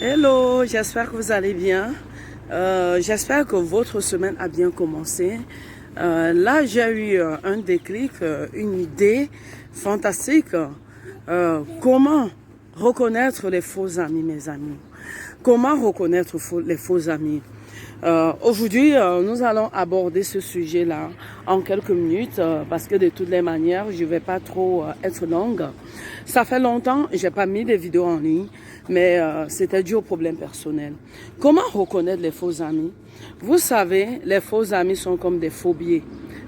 Hello, j'espère que vous allez bien. J'espère que votre semaine a bien commencé. Là, j'ai eu un déclic, une idée fantastique. Comment reconnaître les faux amis, mes amis? Comment reconnaître les faux amis? Aujourd'hui, nous allons aborder ce sujet-là en quelques minutes parce que de toutes les manières, je ne vais pas trop être longue. Ça fait longtemps, je n'ai pas mis de vidéos en ligne, mais c'était dû au problème personnel. Comment reconnaître les faux amis? Vous savez, les faux amis sont comme des faux billets.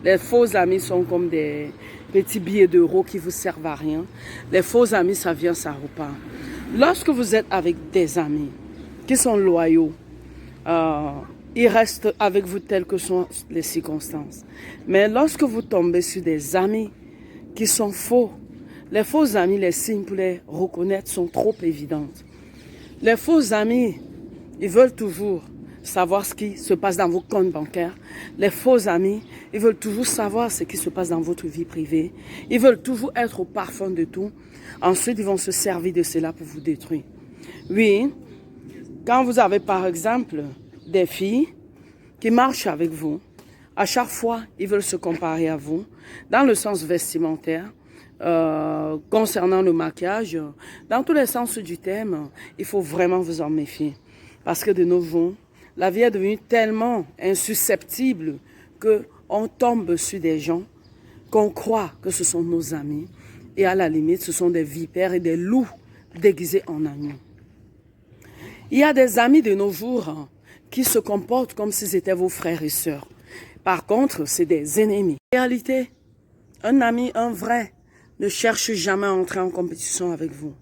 Les faux amis sont comme des petits billets d'euros qui vous servent à rien. Les faux amis, ça vient, ça repart. Lorsque vous êtes avec des amis qui sont loyaux, ils restent avec vous telles que sont les circonstances. Mais lorsque vous tombez sur des amis qui sont faux, les faux amis, les signes pour les reconnaître sont trop évidentes. Les faux amis, ils veulent toujours savoir ce qui se passe dans vos comptes bancaires. Les faux amis, ils veulent toujours savoir ce qui se passe dans votre vie privée. Ils veulent toujours être au parfum de tout. Ensuite, ils vont se servir de cela pour vous détruire. Oui, quand vous avez par exemple des filles qui marchent avec vous, à chaque fois, ils veulent se comparer à vous, dans le sens vestimentaire, concernant le maquillage, dans tous les sens du thème, il faut vraiment vous en méfier. Parce que de nos jours, la vie est devenue tellement insusceptible qu'on tombe sur des gens qu'on croit que ce sont nos amis. Et à la limite, ce sont des vipères et des loups déguisés en agneaux. Il y a des amis de nos jours qui se comportent comme s'ils étaient vos frères et sœurs. Par contre, c'est des ennemis. En réalité, un ami, un vrai, ne cherche jamais à entrer en compétition avec vous.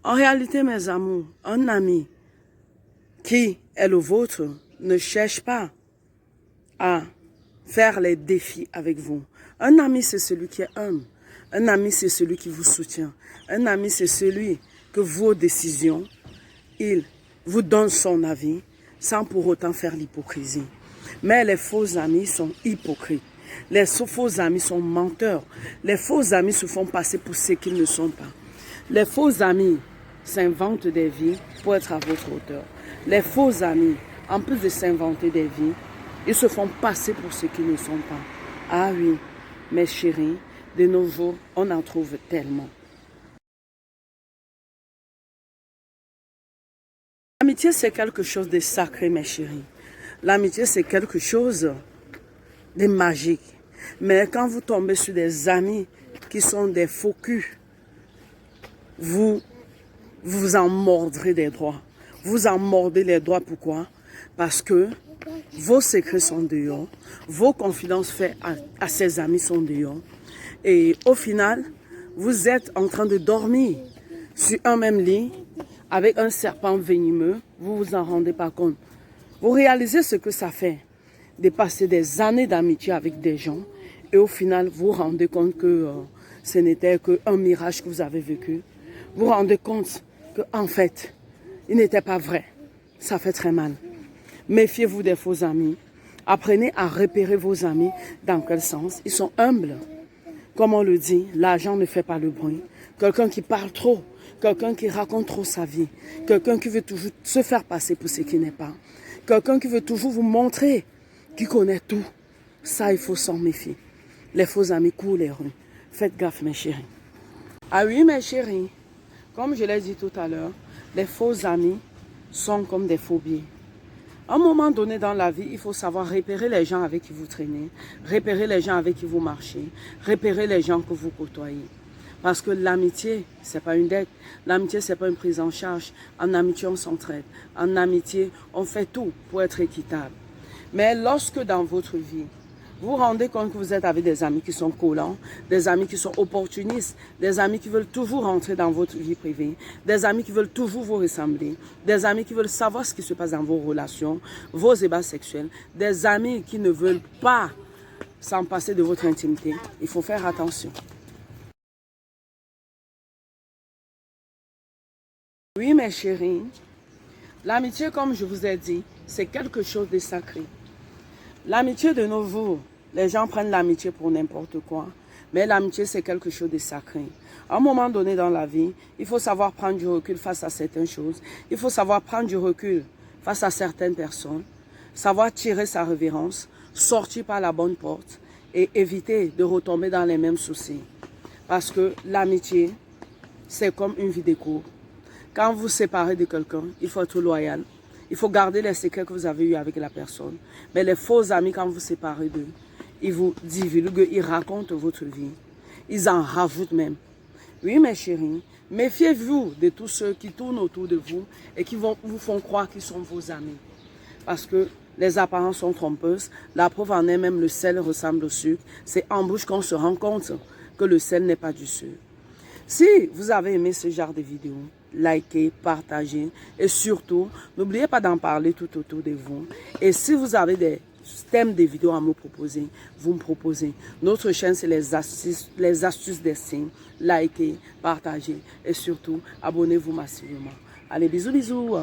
En réalité, mes amours, un ami qui est le vôtre ne cherche pas à faire les défis avec vous. Un ami, c'est celui qui est humble. Un ami, c'est celui qui vous soutient. Un ami, c'est celui que vos décisions, il vous donne son avis sans pour autant faire l'hypocrisie. Mais les faux amis sont hypocrites. Les faux amis sont menteurs. Les faux amis se font passer pour ce qu'ils ne sont pas. Les faux amis s'inventent des vies pour être à votre hauteur. Les faux amis, en plus de s'inventer des vies, ils se font passer pour ce qu'ils ne sont pas. Ah oui, mes chéris, de nos jours, on en trouve tellement. L'amitié, c'est quelque chose de sacré, mes chéris. L'amitié, c'est quelque chose de magique. Mais quand vous tombez sur des amis qui sont des faux culs, vous en mordrez des doigts. Vous en mordez les doigts, pourquoi? Parce que vos secrets sont dehors, vos confidences faites à ces amis sont dehors. Et au final, vous êtes en train de dormir sur un même lit avec un serpent venimeux, vous vous en rendez pas compte. Vous réalisez ce que ça fait de passer des années d'amitié avec des gens et au final, vous vous rendez compte que ce n'était qu'un mirage que vous avez vécu. Vous vous rendez compte qu'en fait, il n'était pas vrai. Ça fait très mal. Méfiez-vous des faux amis. Apprenez à repérer vos amis. Dans quel sens? Ils sont humbles. Comme on le dit, l'argent ne fait pas le bruit. Quelqu'un qui parle trop, quelqu'un qui raconte trop sa vie, quelqu'un qui veut toujours se faire passer pour ce qui n'est pas, quelqu'un qui veut toujours vous montrer qu'il connaît tout. Ça, il faut s'en méfier. Les faux amis courent les rues. Faites gaffe, mes chéris. Ah oui, mes chéris, comme je l'ai dit tout à l'heure, les faux amis sont comme des phobies. À un moment donné dans la vie, il faut savoir repérer les gens avec qui vous traînez, repérer les gens avec qui vous marchez, repérer les gens que vous côtoyez. Parce que l'amitié, ce n'est pas une dette. L'amitié, ce n'est pas une prise en charge. En amitié, on s'entraide. En amitié, on fait tout pour être équitable. Mais lorsque dans votre vie, vous vous rendez compte que vous êtes avec des amis qui sont collants, des amis qui sont opportunistes, des amis qui veulent toujours rentrer dans votre vie privée, des amis qui veulent toujours vous ressembler, des amis qui veulent savoir ce qui se passe dans vos relations, vos ébats sexuels, des amis qui ne veulent pas s'en passer de votre intimité. Il faut faire attention. Oui, mes chéris, l'amitié, comme je vous ai dit, c'est quelque chose de sacré. L'amitié de nos jours, les gens prennent l'amitié pour n'importe quoi. Mais l'amitié, c'est quelque chose de sacré. À un moment donné dans la vie, il faut savoir prendre du recul face à certaines choses. Il faut savoir prendre du recul face à certaines personnes. Savoir tirer sa révérence, sortir par la bonne porte et éviter de retomber dans les mêmes soucis. Parce que l'amitié, c'est comme une vie de couple. Quand vous vous séparez de quelqu'un, il faut être loyal. Il faut garder les secrets que vous avez eus avec la personne. Mais les faux amis, quand vous vous séparez d'eux, ils vous divulguent, ils racontent votre vie. Ils en rajoutent même. Oui, mes chéris, méfiez-vous de tous ceux qui tournent autour de vous et qui vous font croire qu'ils sont vos amis. Parce que les apparences sont trompeuses. La preuve en est, même le sel ressemble au sucre. C'est en bouche qu'on se rend compte que le sel n'est pas du sucre. Si vous avez aimé ce genre de vidéo, likez, partagez et surtout, n'oubliez pas d'en parler tout autour de vous. Et si vous avez des thèmes de vidéos à me proposer, vous me proposez. Notre chaîne, c'est les astuces des signes. Likez, partagez et surtout, abonnez-vous massivement. Allez, bisous, bisous.